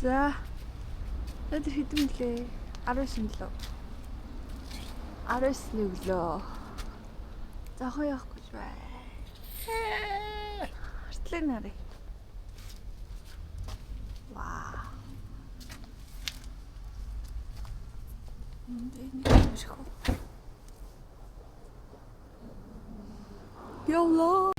За. Өдөр хэдэн мөлий? 19 мөлөө. 19-ны өглөө. Зохоо явах гэж бай. Артлын нарыг. Вау. Энд нэг шиг. Явлаа.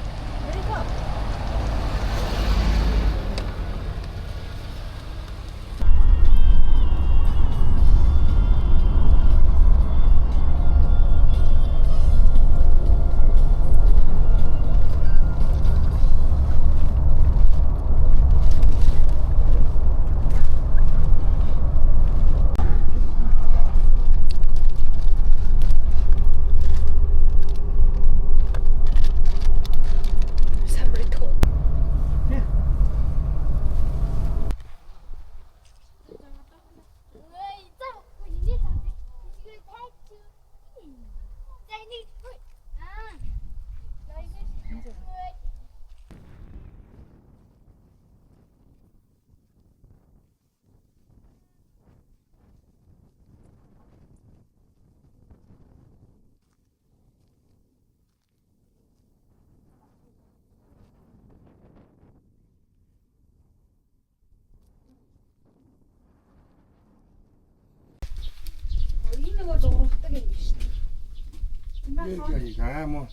Amo.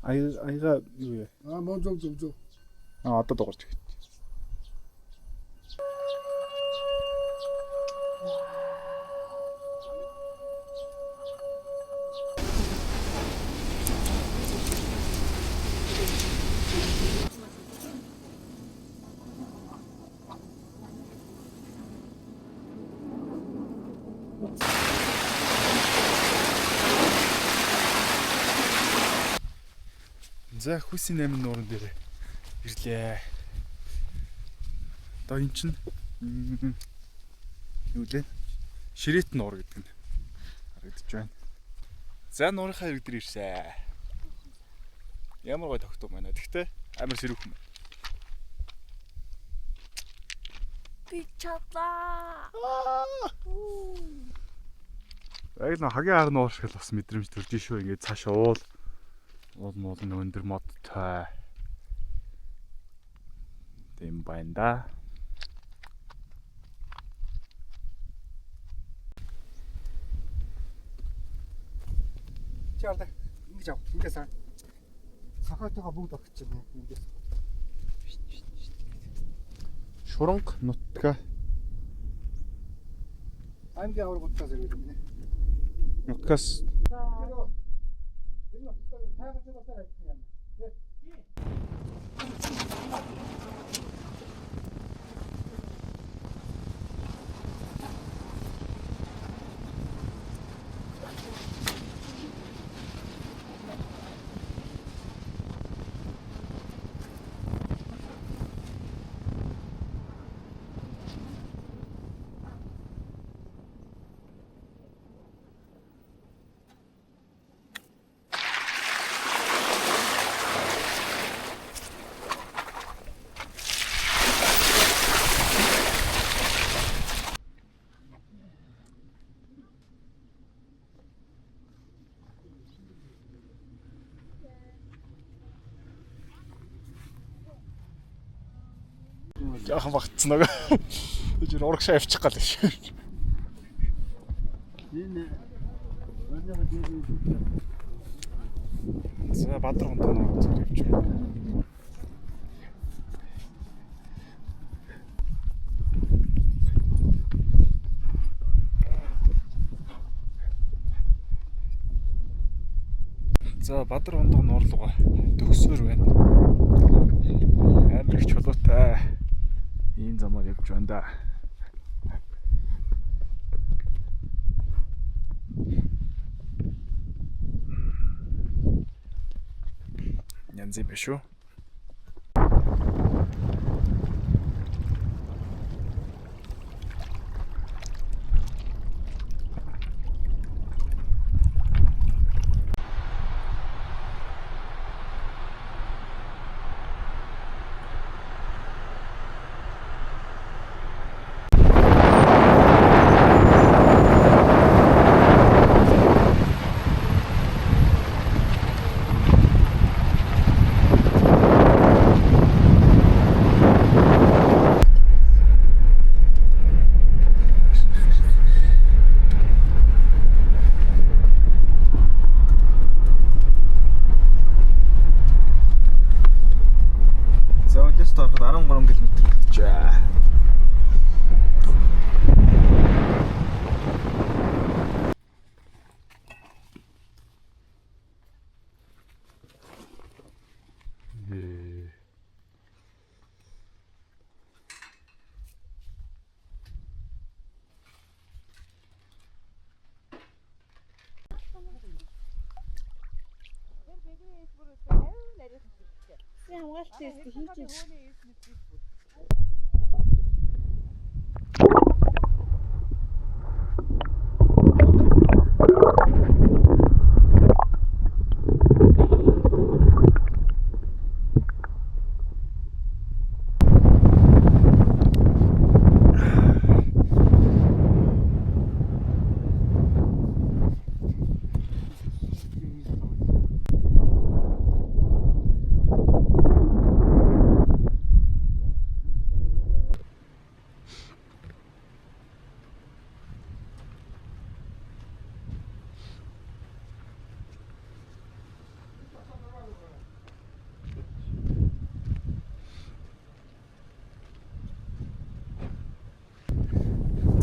아이가 왜? 뭐 좀. 아, 어떤 거 그렇지. За хүсийн 8 нуурын дээр ирлээ. Одоо эн чинь юу лээ? Ширээт нуур гэдэг нь харагдаж байна. За нуурынхаа ирэг дээр ирсэн. Ямар гой тогтов байна. Тэгтээ амар сэрүүхэн байна. Би чадлаа. Яг нэг хагийн ар нуур шиг бас мэдрэмж төрж шүү. Ингээд цаашаа уул нь өндөр модтой. Тэм байна да. Чаалаа. Ингэж ав. Ингээс аа. Сахаатайгаа бүгд огч юм ингээс. Шуранг нутга. Аймгийн авраг утгаас ирээд байна. Нутгаас яахан багтсан нөгөө. Тэр урагшаа авчих гал шүү. За Бадар гондоо зөв явчих. За Бадар гондоо нуурлууга төгсөөр байна. Амар их чулуутай. Ийм замаар явж байна да. Янз юм биш үү? харахад 13 км гэжээ. Хамгаалалтын тест хийж байна.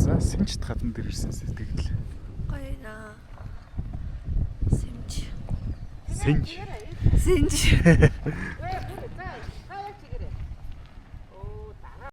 За сэмжт хатан дээр ирсэн сэтгэл. Гоёна. Сэмж. Сэнж. Сэнж.